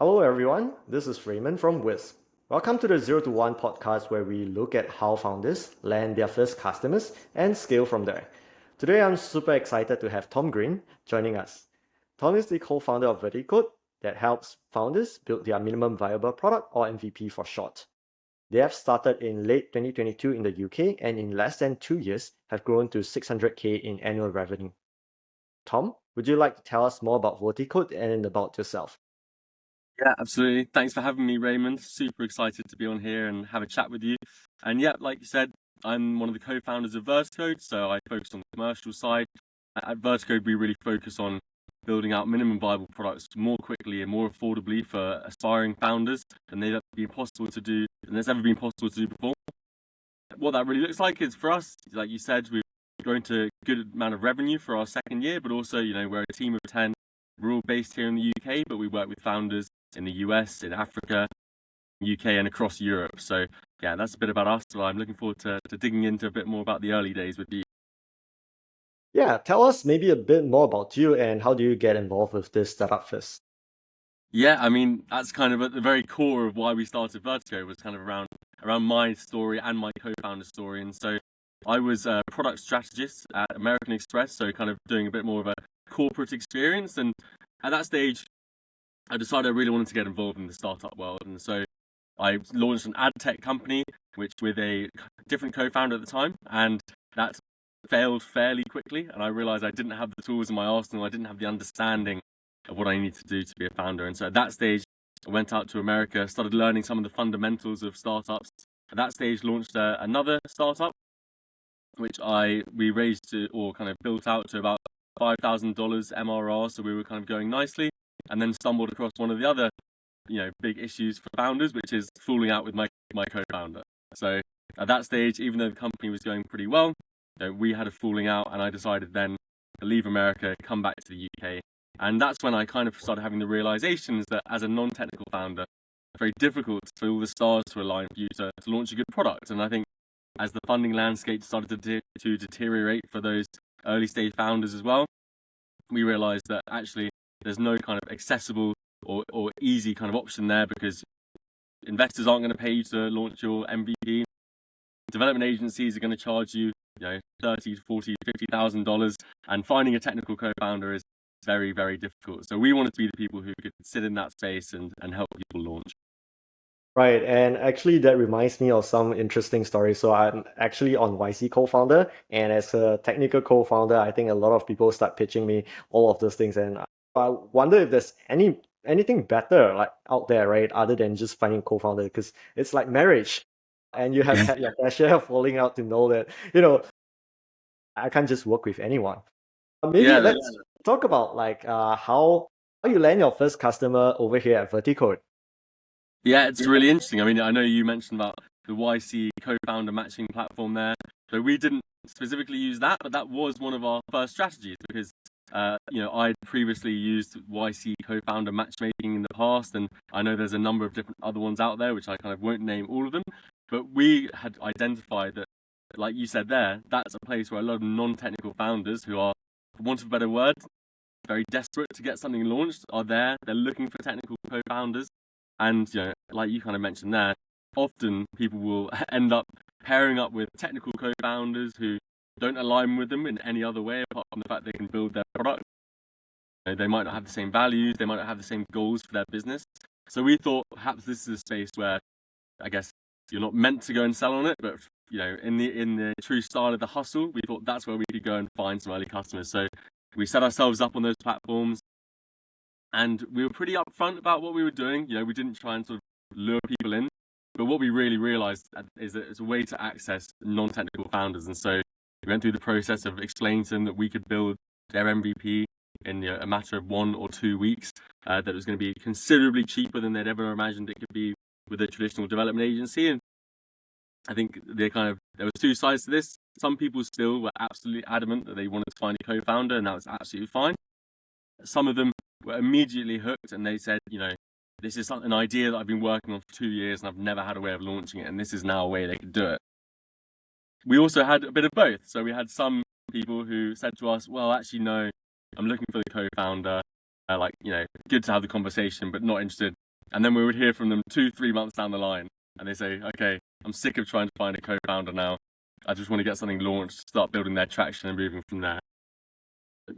Hello, everyone. This is Raymond from Wisp. Welcome to the 0 to 1 podcast where we look at how founders land their first customers and scale from there. Today, I'm super excited to have Tom Green joining us. Tom is the co founder of Verticode that helps founders build their minimum viable product, or MVP for short. They have started in late 2022 in the UK and in less than 2 years have grown to 600K in annual revenue. Tom, would you like to tell us more about Verticode and about yourself? Yeah, absolutely. Thanks for having me, Raymond. Super excited to be on here and have a chat with you. And yeah, like you said, I'm one of the co-founders of Verticode, so I focus on the commercial side. At Verticode, we really focus on building out minimum viable products more quickly and more affordably for aspiring founders than they've been possible to do, and there's ever been possible to do before. What that really looks like is for us, like you said, we've grown to a good amount of revenue for our second year, but also, we're a team of 10. We're all based here in the UK, but we work with founders in the US, in Africa, UK, and across Europe. So yeah, that's a bit about us. So I'm looking forward to digging into a bit more about the early days with you. Yeah, tell us maybe a bit more about you and how do you get involved with this startup first? Yeah, I mean, that's kind of at the very core of why we started Vertigo, was kind of around my story and my co-founder story. And so I was a product strategist at American Express, so kind of doing a bit more of a corporate experience. And at that stage, I decided I really wanted to get involved in the startup world. And so I launched an ad tech company, which with a different co-founder at the time, and that failed fairly quickly. And I realized I didn't have the tools in my arsenal. I didn't have the understanding of what I needed to do to be a founder. And so at that stage, I went out to America, started learning some of the fundamentals of startups. At that stage, launched another startup, which we raised to, or kind of built out to, about $5,000 MRR. So we were kind of going nicely, and then stumbled across one of the other big issues for founders, which is falling out with my co-founder. So at that stage, even though the company was going pretty well, we had a falling out, and I decided then to leave America, come back to the UK. And that's when I kind of started having the realizations that as a non-technical founder, it's very difficult for all the stars to align for you to launch a good product. And I think as the funding landscape started to deteriorate for those early stage founders as well, we realized that actually there's no kind of accessible or easy kind of option there, because investors aren't going to pay you to launch your MVP. Development agencies are going to charge you, $30, $40, $50,000, and finding a technical co-founder is very, very difficult. So we wanted to be the people who could sit in that space and help people launch. Right, and actually that reminds me of some interesting stories. So I'm actually on YC co-founder, and as a technical co-founder, I think a lot of people start pitching me all of those things, and I wonder if there's anything better like out there, right, other than just finding co-founder, because it's like marriage, and you have had your fair share of falling out to know that I can't just work with anyone. Maybe Yeah, let's talk about like how you land your first customer over here at Verticode. yeah, it's really interesting. I mean, I know you mentioned about the YC co-founder matching platform there. So we didn't specifically use that, but that was one of our first strategies, because I'd previously used YC co-founder matchmaking in the past, and I know there's a number of different other ones out there, which I kind of won't name all of them. But we had identified that, like you said there, that's a place where a lot of non-technical founders who are, for want of a better word, very desperate to get something launched are there. They're looking for technical co-founders. And, like you kind of mentioned there, often people will end up pairing up with technical co-founders who don't align with them in any other way apart from the fact they can build their product. They might not have the same values, they might not have the same goals for their business. So we thought perhaps this is a space where, I guess, you're not meant to go and sell on it, but in the true style of the hustle, we thought that's where we could go and find some early customers. So we set ourselves up on those platforms, and we were pretty upfront about what we were doing. We didn't try and sort of lure people in, but what we really realized is that it's a way to access non-technical founders. And so we went through the process of explaining to them that we could build their MVP in a matter of 1 or 2 weeks, that it was going to be considerably cheaper than they'd ever imagined it could be with a traditional development agency. And I think there was two sides to this. Some people still were absolutely adamant that they wanted to find a co-founder, and that was absolutely fine. Some of them were immediately hooked, and they said, this is an idea that I've been working on for 2 years and I've never had a way of launching it, and this is now a way they could do it. We also had a bit of both. So we had some people who said to us, well, actually, no, I'm looking for the co-founder. Good to have the conversation, but not interested And then we would hear from them 2-3 months down the line, and they say, okay, I'm sick of trying to find a co-founder now. I just want to get something launched, start building their traction and moving from there.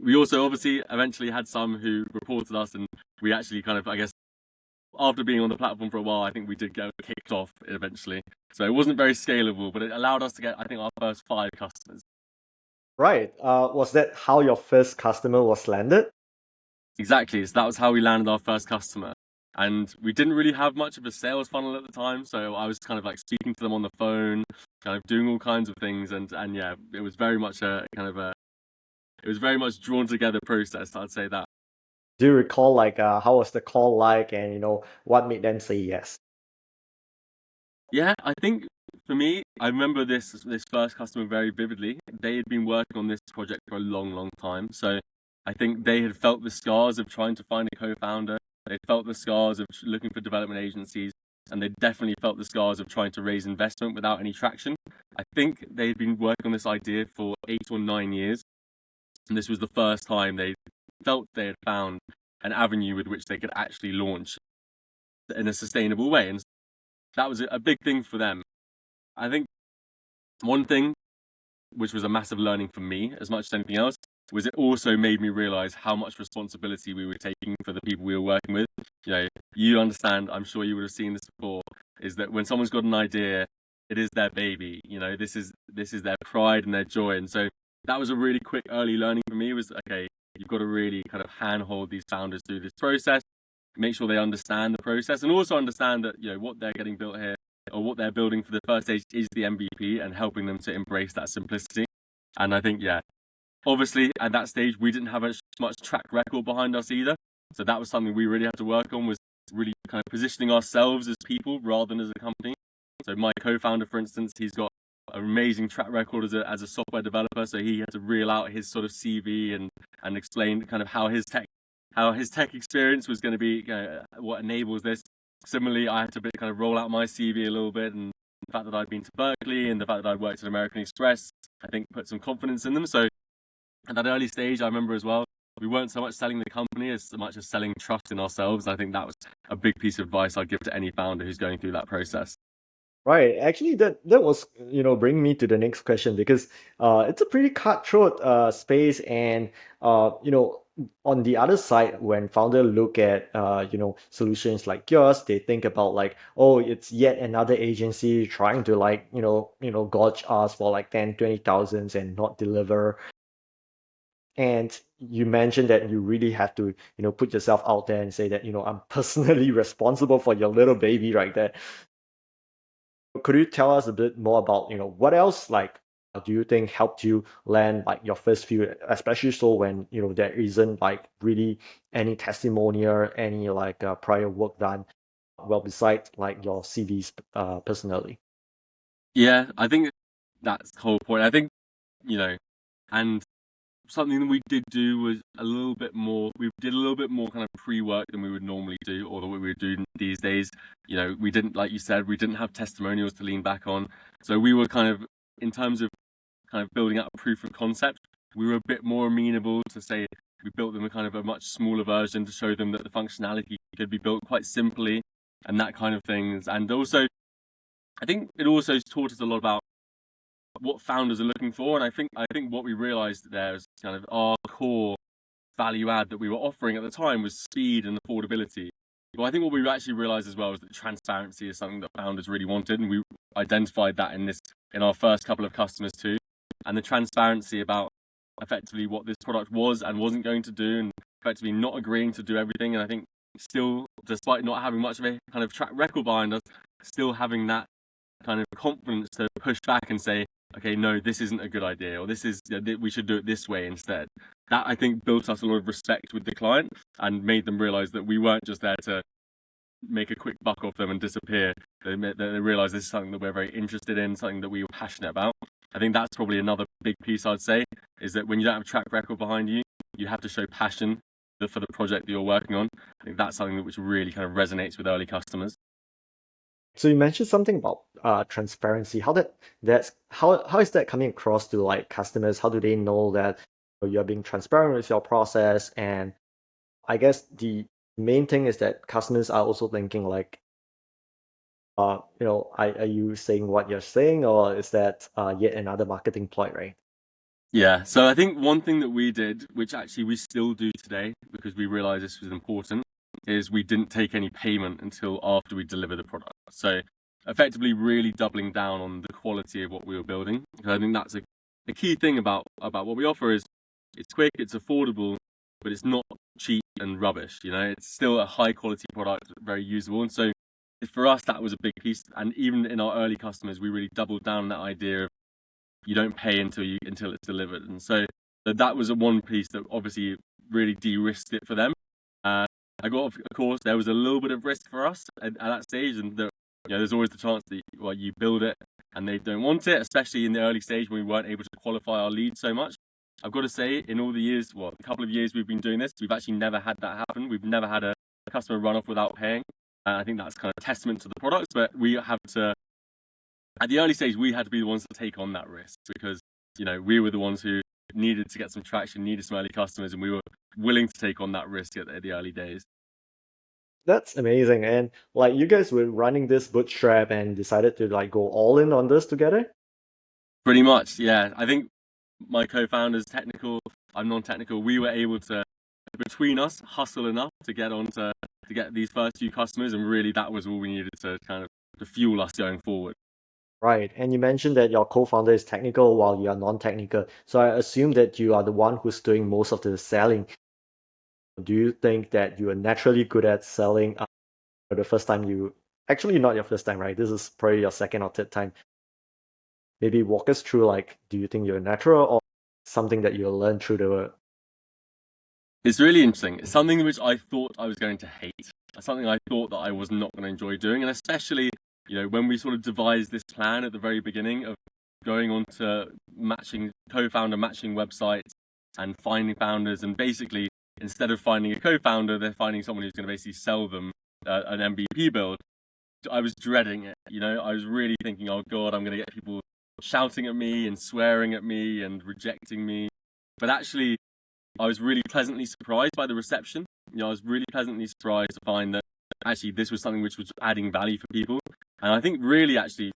We also obviously eventually had some who reported us, and we actually kind of, I guess, after being on the platform for a while, I think we did get kicked off eventually. So it wasn't very scalable, but it allowed us to get, I think, our first 5 customers. Right. Was that how your first customer was landed? Exactly. So that was how we landed our first customer. And we didn't really have much of a sales funnel at the time. So I was kind of like speaking to them on the phone, kind of doing all kinds of things. And yeah, it was very much it was very much drawn together process. I'd say that. Do you recall like how was the call like, and what made them say yes? Yeah, I think for me, I remember this first customer very vividly. They had been working on this project for a long, long time. So I think they had felt the scars of trying to find a co-founder. They felt the scars of looking for development agencies, and they definitely felt the scars of trying to raise investment without any traction. I think they had been working on this idea for 8 or 9 years, and this was the first time they felt they had found an avenue with which they could actually launch in a sustainable way. And that was a big thing for them. I think one thing which was a massive learning for me as much as anything else was it also made me realize how much responsibility we were taking for the people we were working with. You understand, I'm sure you would have seen this before, is that when someone's got an idea, it is their baby. This is their pride and their joy. And so that was a really quick early learning for me was, okay, you've got to really kind of handhold these founders through this process, make sure they understand the process, and also understand that what they're getting built here or what they're building for the first stage is the MVP, and helping them to embrace that simplicity. And I think, yeah, obviously at that stage we didn't have as much track record behind us either, so that was something we really had to work on, was really kind of positioning ourselves as people rather than as a company. So my co-founder, for instance, he's got an amazing track record as a software developer, so he had to reel out his sort of CV and explain kind of how his tech experience was going to be, what enables this. Similarly, I had to kind of roll out my CV a little bit, and the fact that I'd been to Berkeley and the fact that I'd worked at American Express, I think put some confidence in them. So at that early stage, I remember as well, we weren't so much selling the company as much as selling trust in ourselves. I think that was a big piece of advice I'd give to any founder who's going through that process. Right. Actually, that was bring me to the next question, because it's a pretty cutthroat space, and on the other side, when founder look at solutions like yours, they think about like, oh, it's yet another agency trying to like gouge us for like 10, 20 thousands and not deliver. And you mentioned that you really have to put yourself out there and say that I'm personally responsible for your little baby right there. Could you tell us a bit more about, what else like do you think helped you land like your first few, especially so when, there isn't like really any testimonial, any like prior work done, well, besides like your CVs personally? Yeah, I think that's the whole point. I think, and something that we did do was we did a little bit more kind of pre-work than we would normally do, or that we would do these days. We didn't, like you said, we didn't have testimonials to lean back on. So we were kind of, in terms of kind of building out a proof of concept, we were a bit more amenable to say we built them a kind of a much smaller version to show them that the functionality could be built quite simply and that kind of things. And also, I think it also taught us a lot about what founders are looking for. And I think what we realized there is kind of our core value add that we were offering at the time was speed and affordability. Well, I think what we actually realized as well is that transparency is something that founders really wanted, and we identified that in our first couple of customers too. And the transparency about effectively what this product was and wasn't going to do, and effectively not agreeing to do everything. And I think still, despite not having much of a kind of track record behind us, still having that kind of confidence to push back and say, okay, no, this isn't a good idea, or we should do it this way instead. That, I think, built us a lot of respect with the client and made them realize that we weren't just there to make a quick buck off them and disappear. They realized this is something that we're very interested in, something that we were passionate about. I think that's probably another big piece I'd say, is that when you don't have a track record behind you, you have to show passion for the project that you're working on. I think that's something which really kind of resonates with early customers. So you mentioned something about transparency. How is that coming across to like customers? How do they know that you're being transparent with your process? And I guess the Main thing is that customers are also thinking like, are you saying what you're saying, or is that yet another marketing ploy, right? Yeah, so I think one thing that we did, which actually we still do today because we realized this was important, is we didn't take any payment until after we deliver the product. So effectively really doubling down on the quality of what we were building. Because I think that's a key thing about what we offer is it's quick, it's affordable, but it's not cheap and rubbish. It's still a high quality product, very usable. And so for us, that was a big piece. And even in our early customers, we really doubled down on that idea of you don't pay until it's delivered. And so that was a one piece that obviously really de-risked it for them. I got, of course, there was a little bit of risk for us at that stage, and there's always the chance that you build it and they don't want it, especially in the early stage when we weren't able to qualify our leads so much. I've got to say, in all the years, a couple of years we've been doing this, we've actually never had that happen. We've never had a customer run off without paying. I think that's kind of a testament to the products, but we have to, at the early stage, we had to be the ones to take on that risk because, we were the ones who needed to get some traction, needed some early customers, and we were willing to take on that risk at the early days. That's amazing. And like you guys were running this bootstrap and decided to like go all in on this together? Pretty much, yeah. I think my co-founder's technical, I'm non-technical. We were able to, between us, hustle enough to get these first few customers, and really that was all we needed to kind of to fuel us going forward. Right. And you mentioned that your co-founder is technical while you are non-technical. So I assume that you are the one who's doing most of the selling. Do you think that you are naturally good at selling for the first time actually not your first time, right? This is probably your second or third time. Maybe walk us through like, do you think you're natural or something that you'll learn through the It's really interesting. It's something which I thought I was going to hate. Something I thought that I was not going to enjoy doing, and especially when we sort of devised this plan at the very beginning of going on to co-founder matching websites and finding founders, and basically instead of finding a co-founder, they're finding someone who's going to basically sell them an MVP build. I was dreading it. I was really thinking, oh God, I'm going to get people shouting at me and swearing at me and rejecting me. But actually, I was really pleasantly surprised by the reception. I was really pleasantly surprised to find that actually this was something which was adding value for people. And I think really actually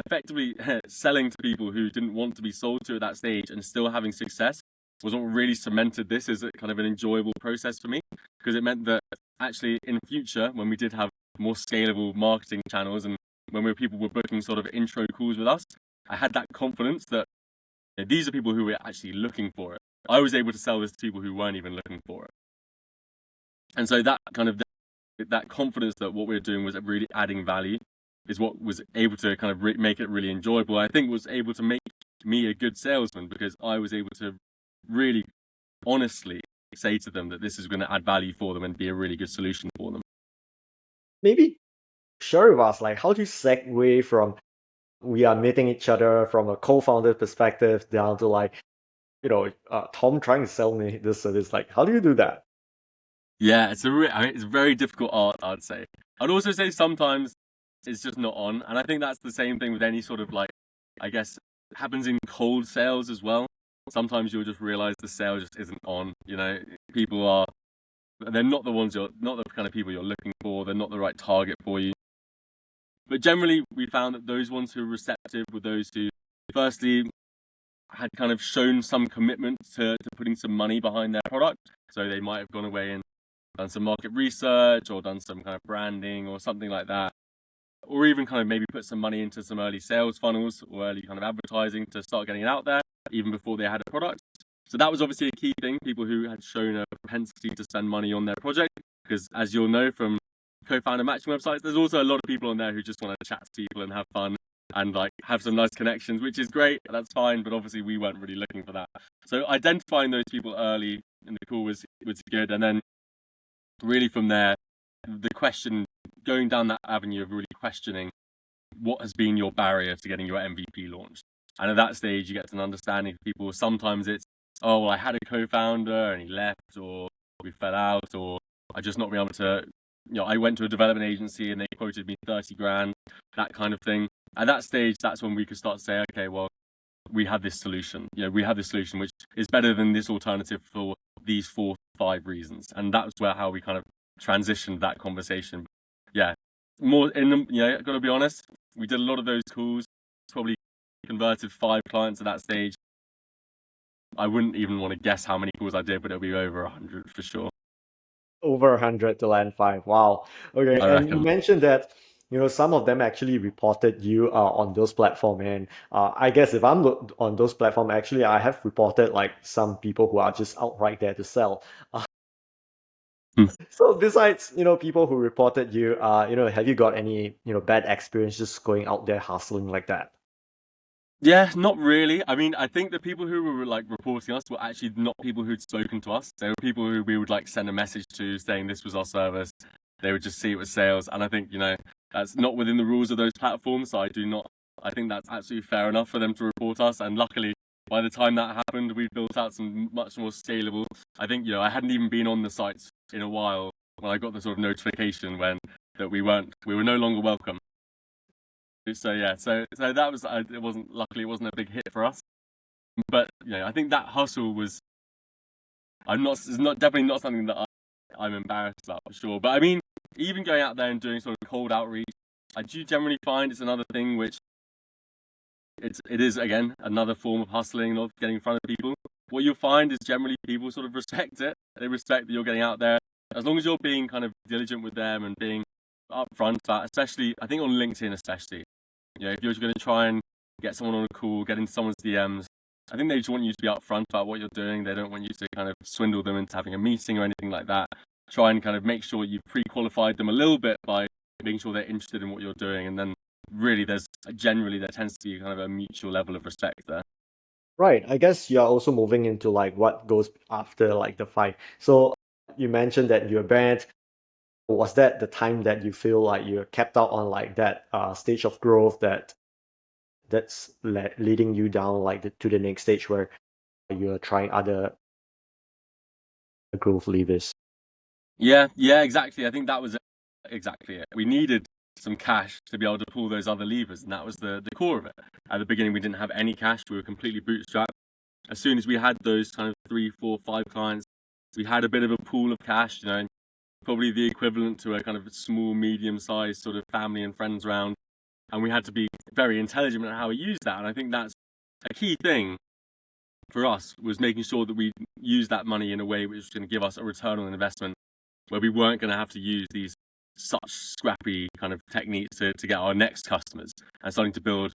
effectively selling to people who didn't want to be sold to at that stage and still having success was what really cemented this as a kind of an enjoyable process for me, because it meant that actually in future, when we did have more scalable marketing channels and when people were booking sort of intro calls with us, I had that confidence that these are people who were actually looking for it. I was able to sell this to people who weren't even looking for it. And so that kind of that confidence that what we were doing was really adding value is what was able to kind of make it really enjoyable. I think was able to make me a good salesman because I was able to really honestly say to them that this is going to add value for them and be a really good solution for them. maybe share with us like how do you segue from we are meeting each other from a co-founder perspective down to like Tom trying to sell me this service. Like, how do you do that? Yeah, it's it's a very difficult art, I'd say. I'd also say sometimes it's just not on, and I think that's the same thing with any sort of like, I guess, happens in cold sales as well. Sometimes you'll just realize the sale just isn't on. They're not not the kind of people you're looking for. They're not the right target for you. But generally, we found that those ones who are receptive were those who, firstly, had kind of shown some commitment to putting some money behind their product. So they might have gone away and done some market research or done some kind of branding or something like that. Or even kind of maybe put some money into some early sales funnels or early kind of advertising to start getting it out there, even before they had a product. So that was obviously a key thing, people who had shown a propensity to spend money on their project. Because as you'll know from co-founder matching websites, there's also a lot of people on there who just want to chat to people and have fun and like have some nice connections, which is great. That's fine, but obviously we weren't really looking for that. So identifying those people early in the call was good, and then really from there, the question going down that avenue of really questioning what has been your barrier to getting your MVP launched. And at that stage, you get an understanding of people. Sometimes it's, oh, well, I had a co-founder and he left, or we fell out, or I just not been able to, I went to a development agency and they quoted me 30 grand, that kind of thing. At that stage, that's when we could start to say, okay, well, we have this solution. We have this solution which is better than this alternative for these four 5 reasons. And that's where how we kind of transitioned that conversation. Yeah, more in the, I've got to be honest, we did a lot of those calls, probably converted 5 clients at that stage. I wouldn't even want to guess how many calls I did, but it'll be over 100 for sure. Over 100 to land 5. Wow. Okay. I And you reckon. mentioned that, some of them actually reported you on those platforms. And I guess if I'm on those platforms, actually, I have reported like some people who are just outright there to sell. Hmm. So besides, people who reported you, have you got any, bad experience just going out there hustling like that? Yeah, not really. I mean, I think the people who were like reporting us were actually not people who'd spoken to us. They were people who we would like send a message to saying this was our service. They would just see it was sales. And I think, that's not within the rules of those platforms. So I think that's absolutely fair enough for them to report us. And luckily, by the time that happened, we built out some much more scalable. I think, I hadn't even been on the site in a while when I got the sort of notification that we were no longer welcome. So yeah, so that was luckily it wasn't a big hit for us. But I think that hustle was it's not definitely not something that I'm embarrassed about for sure. But I mean, even going out there and doing sort of cold outreach, I do generally find it's another thing which it is again another form of hustling, of getting in front of people. What you'll find is generally people sort of respect it. They respect that you're getting out there as long as you're being kind of diligent with them and being upfront. But especially, I think on LinkedIn, especially, if you're going to try and get someone on a call, get into someone's DMs, I think they just want you to be upfront about what you're doing. They don't want you to kind of swindle them into having a meeting or anything like that. Try and kind of make sure you've pre-qualified them a little bit by making sure they're interested in what you're doing. And then really there tends to be kind of a mutual level of respect there. Right. I guess you're also moving into like what goes after like the fight. So you mentioned that you're banned. Was that the time that you feel like you're kept out on like that stage of growth that's leading you down like to the next stage where you're trying other growth levers? Yeah, exactly. I think that was exactly it. We needed some cash to be able to pull those other levers, and that was the core of it. At the beginning, we didn't have any cash. We were completely bootstrapped. As soon as we had those kind of 3, 4, 5 clients, we had a bit of a pool of cash, probably the equivalent to a kind of small, medium-sized sort of family and friends round. And we had to be very intelligent in how we used that. And I think that's a key thing for us, was making sure that we use that money in a way which was going to give us a return on investment, where we weren't going to have to use these such scrappy kind of techniques to get our next customers, and starting to build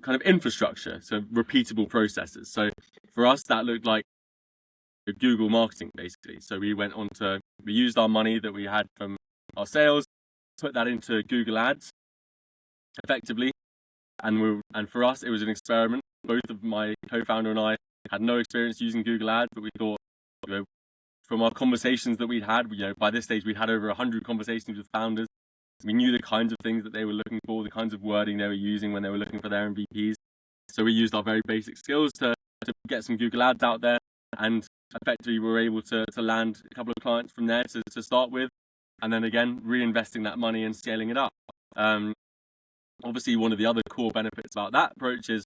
kind of infrastructure, so repeatable processes. So for us, that looked like Google marketing, basically. So we used our money that we had from our sales, put that into Google Ads effectively. And for us, it was an experiment. Both of my co-founder and I had no experience using Google Ads, but we thought, from our conversations that we'd had, by this stage, we'd had over 100 conversations with founders. We knew the kinds of things that they were looking for, the kinds of wording they were using when they were looking for their MVPs. So we used our very basic skills to get some Google Ads out there, and effectively we were able to land a couple of clients from there to start with, and then again reinvesting that money and scaling it up. Obviously, one of the other core benefits about that approach is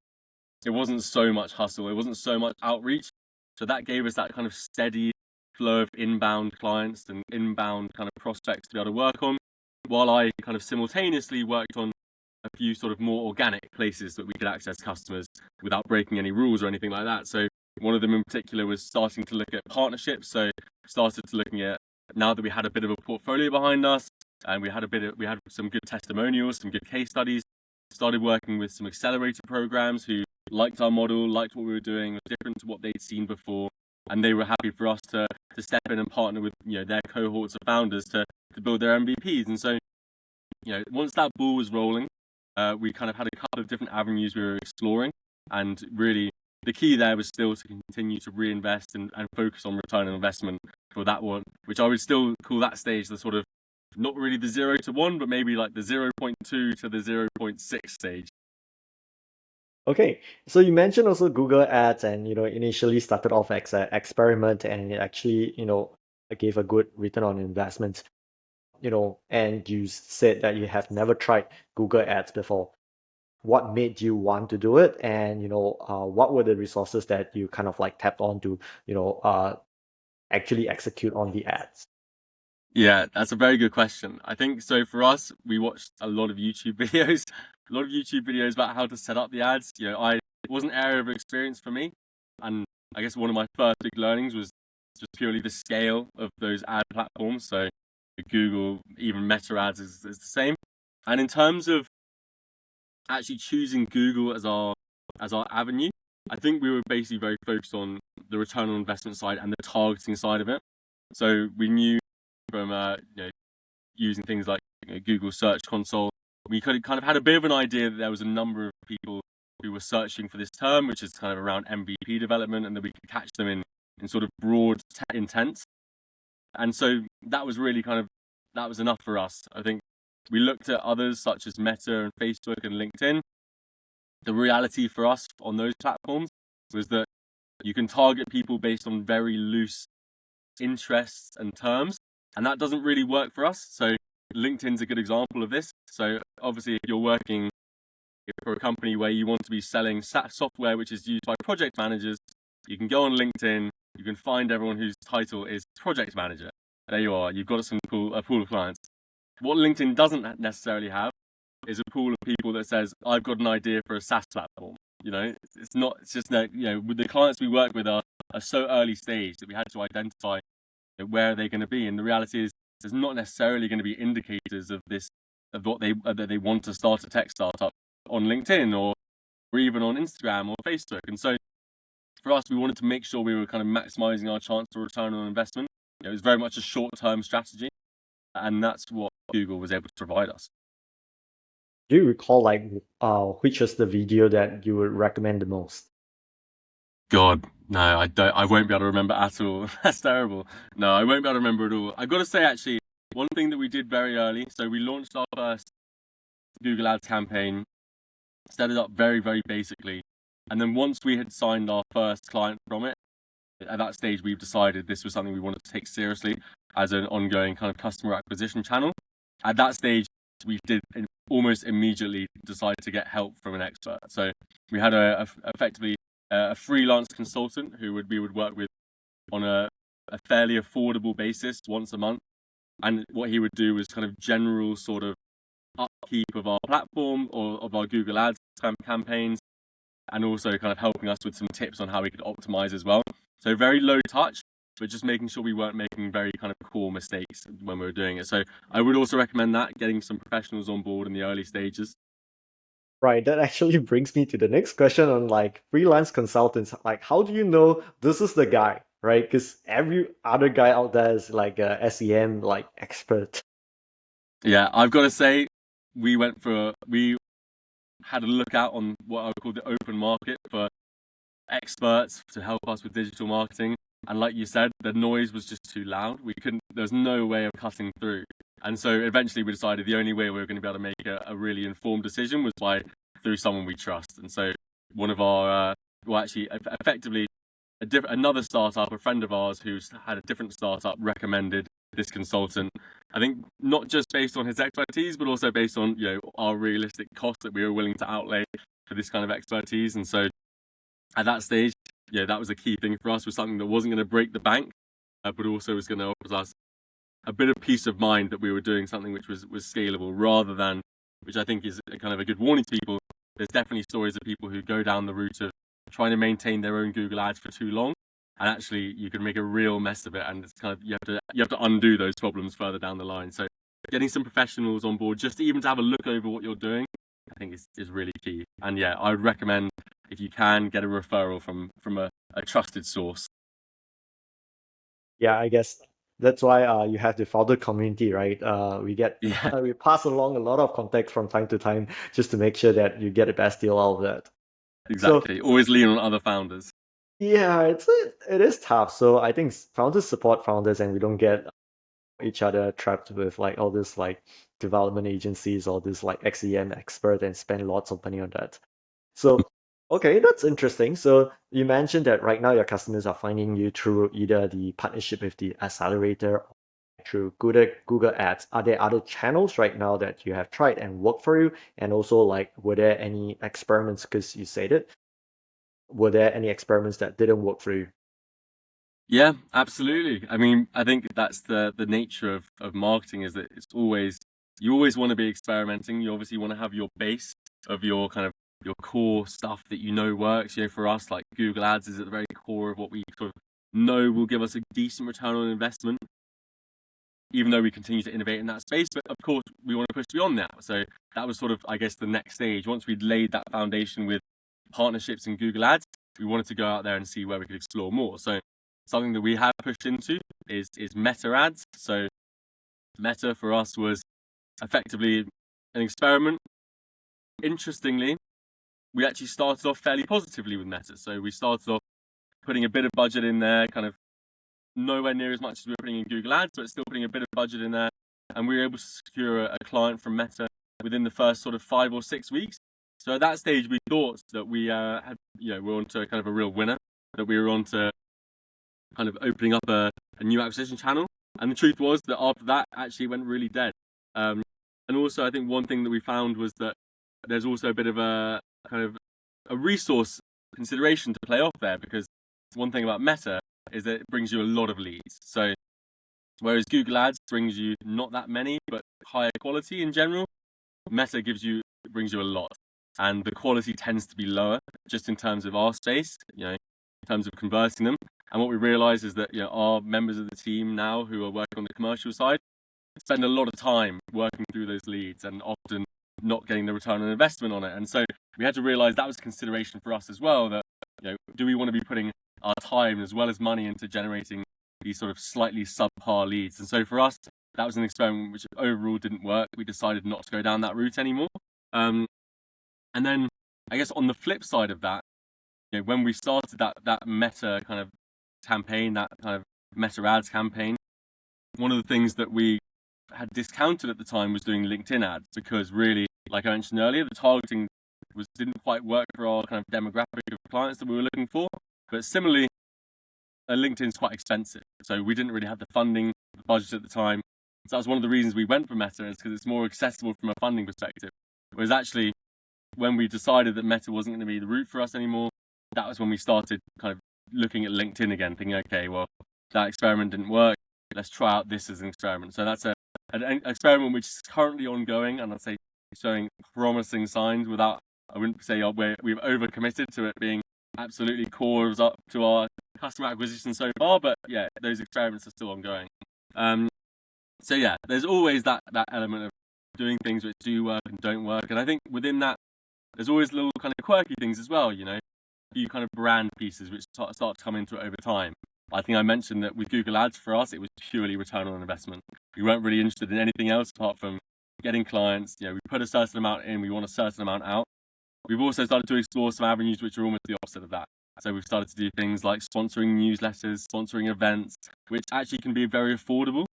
it wasn't so much hustle, it wasn't so much outreach. So that gave us that kind of steady flow of inbound clients and inbound kind of prospects to be able to work on, while I kind of simultaneously worked on a few sort of more organic places that we could access customers without breaking any rules or anything like that. So one of them in particular was starting to look at partnerships. So started to looking at, now that we had a bit of a portfolio behind us, and we had some good testimonials, some good case studies, started working with some accelerator programs who liked our model, liked what we were doing, was different to what they'd seen before, and they were happy for us to step in and partner with their cohorts of founders to build their MVPs. And so once that ball was rolling, we kind of had a couple of different avenues we were exploring, and really the key there was still to continue to reinvest and focus on return on investment for that one, which I would still call that stage the sort of, not really the 0 to 1, but maybe like the 0.2 to the 0.6 stage. Okay, so you mentioned also Google Ads, and initially started off as an experiment, and it actually gave a good return on investment. And you said that you have never tried Google Ads before. What made you want to do it, and what were the resources that you kind of like tapped on to actually execute on the ads? Yeah, that's a very good question. I think so for us, we watched a lot of YouTube videos, a lot of YouTube videos about how to set up the ads. It wasn't an area of experience for me. And I guess one of my first big learnings was just purely the scale of those ad platforms. So Google, even Meta ads is the same. And in terms of actually choosing Google as our avenue, I think we were basically very focused on the return on investment side and the targeting side of it. So we knew from using things like Google Search Console, we could kind of had a bit of an idea that there was a number of people who were searching for this term, which is kind of around MVP development, and that we could catch them in sort of broad intent. And so that was really that was enough for us. I think we looked at others such as Meta and Facebook and LinkedIn. The reality for us on those platforms was that you can target people based on very loose interests and terms, and that doesn't really work for us. So LinkedIn's a good example of this. So obviously, if you're working for a company where you want to be selling SaaS software which is used by project managers, you can go on LinkedIn, you can find everyone whose title is project manager. There you are. You've got a pool of clients. What LinkedIn doesn't necessarily have is a pool of people that says, I've got an idea for a SaaS platform. It's not. It's just that with the clients we work with are so early stage that we had to identify where are they going to be. And the reality is, there's not necessarily going to be indicators of this, of what that they want to start a tech startup on LinkedIn or even on Instagram or Facebook. And so for us, we wanted to make sure we were kind of maximizing our chance to return on investment. It was very much a short-term strategy, and that's what Google was able to provide us. Do you recall which is the video that you would recommend the most? God, no, I don't. I won't be able to remember at all. That's terrible. No, I won't be able to remember at all. I got to say, actually, one thing that we did very early. So we launched our first Google Ads campaign, set it up very, very basically, and then once we had signed our first client from it, at that stage we've decided this was something we wanted to take seriously as an ongoing kind of customer acquisition channel. At that stage, we did almost immediately decide to get help from an expert. So we had effectively a freelance consultant who we would work with on a fairly affordable basis once a month. And what he would do was kind of general sort of upkeep of our platform or of our Google Ads campaigns, and also kind of helping us with some tips on how we could optimize as well. So very low touch, but just making sure we weren't making very kind of core mistakes when we were doing it. So I would also recommend that, getting some professionals on board in the early stages. Right, that actually brings me to the next question on freelance consultants. Like, how do you know this is the guy, right? Because every other guy out there is like a SEM expert. Yeah, I've got to say, we had a look out on what I would call the open market for experts to help us with digital marketing. And like you said, the noise was just too loud. There's no way of cutting through. And so eventually we decided the only way we were going to be able to make a really informed decision was through someone we trust. And so one of our, effectively another startup, a friend of ours who's had a different startup, recommended this consultant. I think not just based on his expertise, but also based on our realistic cost that we were willing to outlay for this kind of expertise. And so at that stage, that was a key thing for us, was something that wasn't going to break the bank, but also was going to offer us a bit of peace of mind that we were doing something which was scalable, rather than, which I think is kind of a good warning to people. There's definitely stories of people who go down the route of trying to maintain their own Google Ads for too long, and actually you can make a real mess of it, and it's kind of you have to undo those problems further down the line. So getting some professionals on board, just even to have a look over what you're doing, I think is really key. And yeah, I would recommend, if you can, get a referral from a trusted source. Yeah, I guess that's why you have the founder community, right? We get Yeah, we pass along a lot of contacts from time to time just to make sure that you get the best deal out of that. So exactly. Always lean on other founders. yeah, it is tough. So I think founders support founders, and we don't get each other trapped with all this development agencies or this XEM expert and spend lots of money on that. So okay, that's interesting. So you mentioned that right now your customers are finding you through either the partnership with the accelerator or through Google Ads. Are there other channels right now that you have tried and worked for you? And also were there any experiments, because you said it, were there any experiments that didn't work for you? Yeah, absolutely. I mean, I think that's the nature of marketing, is that it's always, you always want to be experimenting. You obviously want to have your base of your kind of your core stuff that you know works. You know, for us, like Google Ads is at the very core of what we sort of know will give us a decent return on investment, even though we continue to innovate in that space. But of course, we want to push beyond that. So that was sort of, I guess, the next stage. Once we'd laid that foundation with partnerships in Google Ads, we wanted to go out there and see where we could explore more. So something that we have pushed into is Meta ads. So Meta for us was effectively an experiment. Interestingly, we actually started off fairly positively with Meta. So we started off putting a bit of budget in there, kind of nowhere near as much as we were putting in Google Ads, but still putting a bit of budget in there. And we were able to secure a client from Meta within the first sort of 5 or 6 weeks. So at that stage, we thought that we had, we're onto kind of a real winner, that we were onto kind of opening up a new acquisition channel. And the truth was that after that, actually went really dead. And also, I think one thing that we found was that there's also a bit of a kind of a resource consideration to play off there, because one thing about Meta is that it brings you a lot of leads. So whereas Google Ads brings you not that many, but higher quality in general, Meta brings you a lot. And the quality tends to be lower, just in terms of our space, in terms of converting them. And what we realize is that, our members of the team now who are working on the commercial side spend a lot of time working through those leads and often not getting the return on investment on it. And so we had to realize that was a consideration for us as well, that, do we want to be putting our time as well as money into generating these sort of slightly subpar leads? And so for us, that was an experiment which overall didn't work. We decided not to go down that route anymore. And then I guess on the flip side of that, when we started that Meta kind of campaign, that kind of Meta ads campaign, one of the things that we had discounted at the time was doing LinkedIn ads, because really, like I mentioned earlier, the targeting didn't quite work for our kind of demographic of clients that we were looking for. But similarly, LinkedIn's quite expensive, so we didn't really have the funding, the budget at the time. So that was one of the reasons we went for Meta, is because it's more accessible from a funding perspective. Whereas actually, when we decided that Meta wasn't going to be the route for us anymore, that was when we started kind of looking at LinkedIn again, thinking, okay, well, that experiment didn't work. Let's try out this as an experiment. So that's an experiment which is currently ongoing, and I'd say showing promising signs. I wouldn't say we've overcommitted to it being absolutely core up to our customer acquisition so far, but yeah, those experiments are still ongoing. So yeah, there's always that element of doing things which do work and don't work, and I think within that, there's always little kind of quirky things as well. A few kind of brand pieces which start to come into it over time. I think I mentioned that with Google Ads, for us, it was purely return on investment. We weren't really interested in anything else apart from getting clients. We put a certain amount in, we want a certain amount out. We've also started to explore some avenues which are almost the opposite of that. So we've started to do things like sponsoring newsletters, sponsoring events, which actually can be very affordable,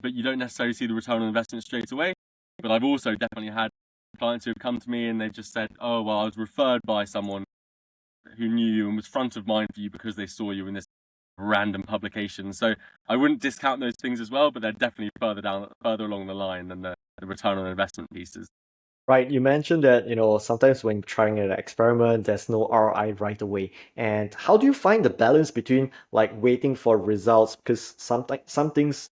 but you don't necessarily see the return on investment straight away. But I've also definitely had clients who have come to me and they've just said, oh, well, I was referred by someone who knew you and was front of mind for you because they saw you in this random publication. So I wouldn't discount those things as well, but they're definitely further along the line than the return on investment pieces. Right, you mentioned that, sometimes when trying an experiment, there's no ROI right away. And how do you find the balance between like waiting for results? Because some things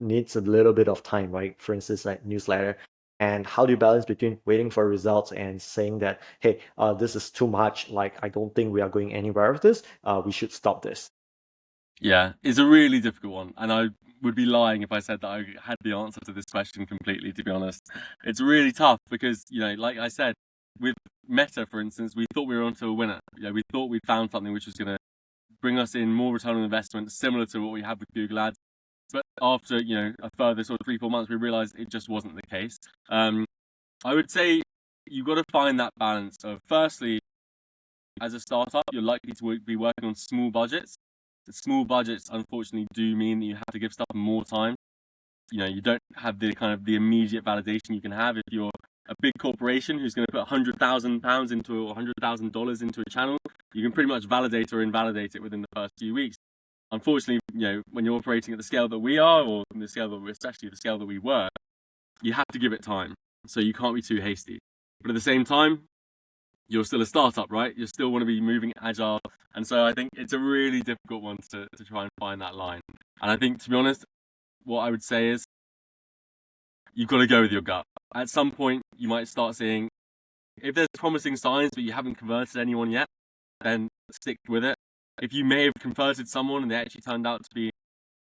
needs a little bit of time, right? For instance, like newsletter. And how do you balance between waiting for results and saying that, hey, this is too much, like I don't think we are going anywhere with this. We should stop this. Yeah, it's a really difficult one, and I would be lying if I said that I had the answer to this question completely, to be honest. It's really tough because, like I said, with Meta, for instance, we thought we were onto a winner. We thought we'd found something which was going to bring us in more return on investment, similar to what we had with Google Ads. But after, a further sort of 3-4 months, we realized it just wasn't the case. I would say you've got to find that balance of, firstly, as a startup, you're likely to be working on small budgets. The small budgets, unfortunately, do mean that you have to give stuff more time. You don't have the kind of the immediate validation you can have if you're a big corporation who's going to put £100,000 into or $100,000 into a channel. You can pretty much validate or invalidate it within the first few weeks. Unfortunately, when you're operating at the scale that we are, or especially the scale that we were, you have to give it time. So you can't be too hasty. But at the same time, you're still a startup, right? You still want to be moving agile. And so I think it's a really difficult one to try and find that line. And I think, to be honest, what I would say is you've got to go with your gut. At some point, you might start seeing if there's promising signs, but you haven't converted anyone yet, then stick with it. If you may have converted someone and they actually turned out to be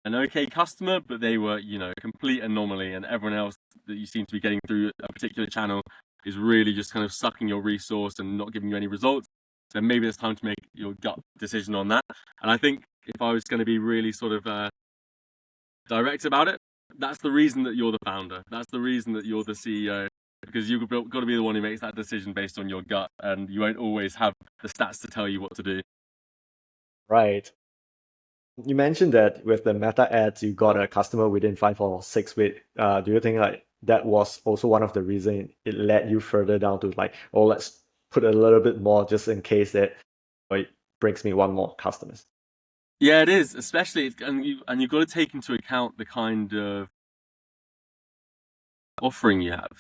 an okay customer, but they were, a complete anomaly, and everyone else that you seem to be getting through a particular channel is really just kind of sucking your resource and not giving you any results, then maybe it's time to make your gut decision on that. And I think if I was going to be really sort of direct about it, that's the reason that you're the founder. That's the reason that you're the CEO, because you've got to be the one who makes that decision based on your gut, and you won't always have the stats to tell you what to do. Right. You mentioned that with the meta ads, you got a customer within 5 or 6 weeks. Do you think like that was also one of the reasons it led you further down to like, oh, let's put a little bit more just in case that it brings me one more customers? Yeah, it is, especially, and you've got to take into account the kind of offering you have.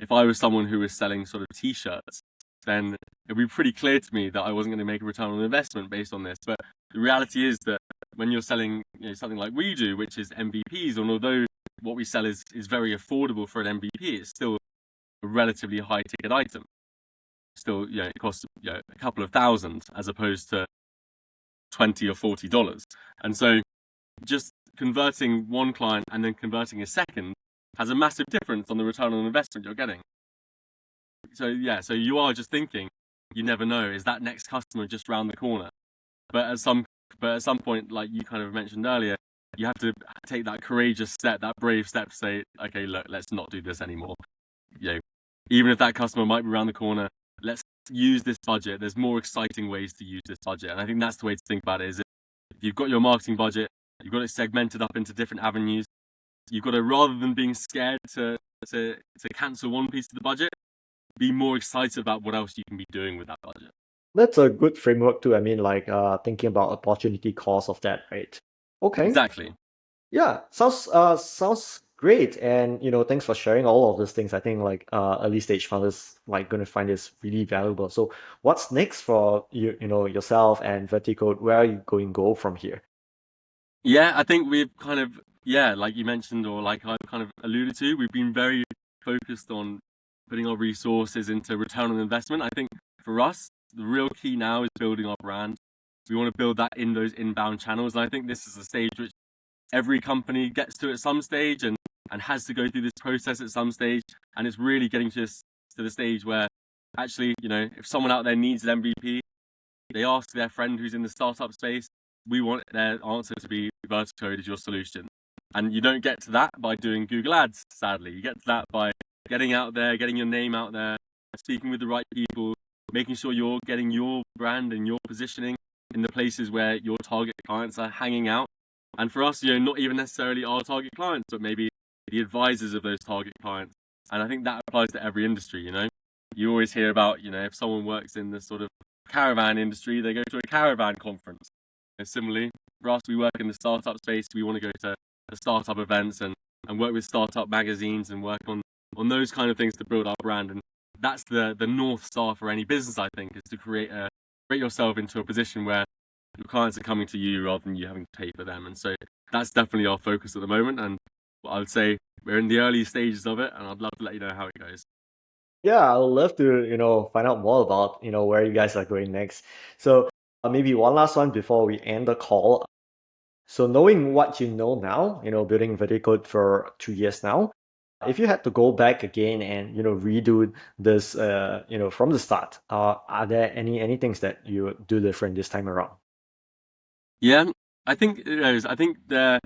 If I was someone who was selling sort of t-shirts, then it'd be pretty clear to me that I wasn't going to make a return on investment based on this. But the reality is that when you're selling something like we do, which is MVPs, and although what we sell is very affordable for an MVP, it's still a relatively high ticket item. Still, it costs a couple of thousand as opposed to $20 or $40. And so just converting one client and then converting a second has a massive difference on the return on investment you're getting. So you are just thinking, you never know, is that next customer just round the corner? But at some point, like you kind of mentioned earlier, you have to take that courageous step, that brave step to say, okay, look, let's not do this anymore. Even if that customer might be around the corner, let's use this budget. There's more exciting ways to use this budget. And I think that's the way to think about it, is if you've got your marketing budget, you've got it segmented up into different avenues. You've got to, rather than being scared to cancel one piece of the budget, be more excited about what else you can be doing with that budget. That's a good framework too. I mean, like thinking about opportunity cost of that, right? Okay. Exactly. Yeah, sounds great. And thanks for sharing all of these things. I think like early stage founders like gonna find this really valuable. So what's next for yourself and Verticode? Where are you going go from here? Yeah, I think we've kind of, like you mentioned, or like I've kind of alluded to, we've been very focused on putting our resources into return on investment. I think for us, the real key now is building our brand. We want to build that in those inbound channels. And I think this is a stage which every company gets to at some stage and has to go through this process at some stage. And it's really getting to the stage where actually, if someone out there needs an MVP, they ask their friend who's in the startup space, we want their answer to be Verticode is your solution. And you don't get to that by doing Google Ads, sadly. You get to that by getting out there, getting your name out there, speaking with the right people, making sure you're getting your brand and your positioning in the places where your target clients are hanging out. And for us, not even necessarily our target clients, but maybe the advisors of those target clients. And I think that applies to every industry, You always hear about, if someone works in the sort of caravan industry, they go to a caravan conference. And similarly, for us, we work in the startup space. We want to go to the startup events and work with startup magazines and work on those kind of things to build our brand. And that's the North Star for any business, I think, is to create yourself into a position where your clients are coming to you rather than you having to pay for them. And so that's definitely our focus at the moment. And I would say we're in the early stages of it, and I'd love to let you know how it goes. Yeah, I would love to find out more about where you guys are going next. So maybe one last one before we end the call. So knowing what you know now, building Verticode for 2 years now, if you had to go back again and redo this, from the start, are there any things that you would do different this time around? Yeah, I think there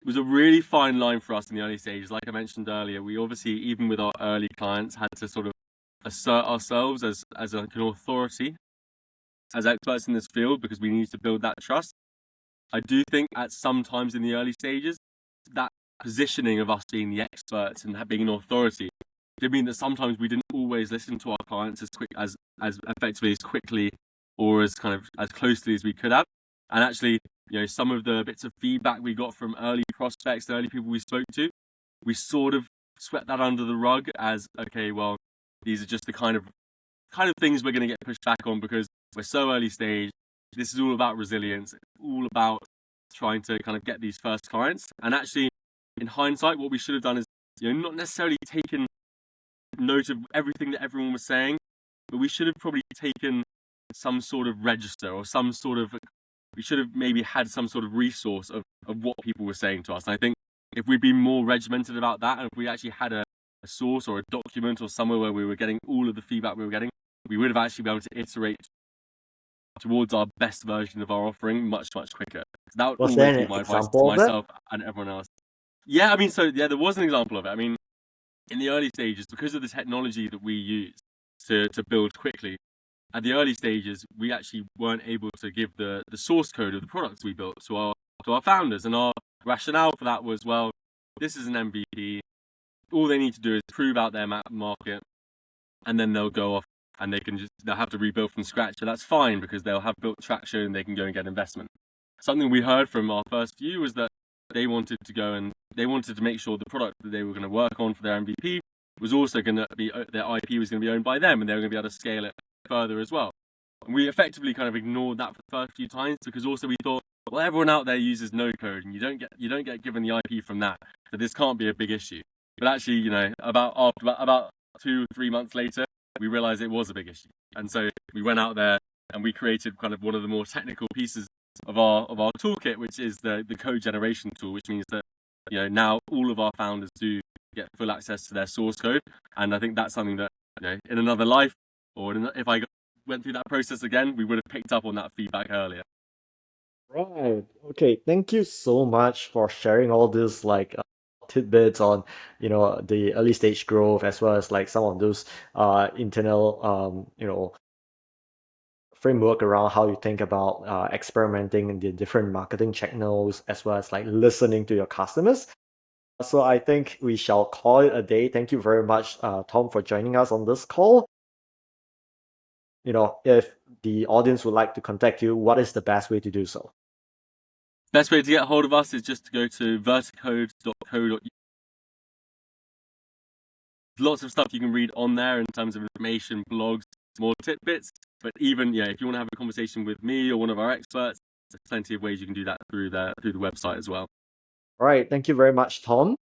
was a really fine line for us in the early stages. Like I mentioned earlier, we obviously, even with our early clients, had to sort of assert ourselves as like an authority, as experts in this field, because we needed to build that trust. I do think at some times in the early stages, that positioning of us being the experts and being an authority did mean that sometimes we didn't always listen to our clients as effectively, as quickly, or as kind of as closely as we could have. And actually, some of the bits of feedback we got from early prospects, early people we spoke to, we sort of swept that under the rug as, okay, well, these are just the kind of kind of things we're going to get pushed back on because we're so early stage. This is all about resilience. It's all about trying to kind of get these first clients. And actually, in hindsight, what we should have done is, not necessarily taken note of everything that everyone was saying, but we should have probably taken some sort of register or we should have maybe had some sort of resource of what people were saying to us. And I think if we'd been more regimented about that, and if we actually had a source or a document or somewhere where we were getting all of the feedback we were getting, we would have actually been able to iterate towards our best version of our offering much, much quicker. So that would Was always there be an my advice to example of that? myself and everyone else. Yeah, I mean, there was an example of it. I mean, in the early stages, because of the technology that we use to build quickly, at the early stages, we actually weren't able to give the source code of the products we built to our founders. And our rationale for that was, well, this is an MVP. All they need to do is prove out their market, and then they'll go off and they'll have to rebuild from scratch. But that's fine because they'll have built traction and they can go and get investment. Something we heard from our first few was that they wanted to make sure the product that they were going to work on for their MVP was also going to be, their IP was going to be owned by them, and they were going to be able to scale it further as well. And we effectively kind of ignored that for the first few times because also we thought, well, everyone out there uses no code, and you don't get given the IP from that, so this can't be a big issue. But actually, about 2 or 3 months later, we realized it was a big issue, and so we went out there and we created kind of one of the more technical pieces of our toolkit, which is the code generation tool, which means that now all of our founders do get full access to their source code, and I think that's something that in another life, or if I went through that process again, we would have picked up on that feedback earlier. Right. Okay. Thank you so much for sharing all this tidbits on the early stage growth as well as like some of those internal framework around how you think about experimenting in the different marketing channels as well as like listening to your customers. So I think we shall call it a day. Thank you very much, Tom, for joining us on this call. If the audience would like to contact you, what is the best way to do so? Best way to get hold of us is just to go to verticode.co.uk. Lots of stuff you can read on there in terms of information, blogs, more tidbits. But even if you want to have a conversation with me or one of our experts, there's plenty of ways you can do that through the website as well. All right. Thank you very much, Tom.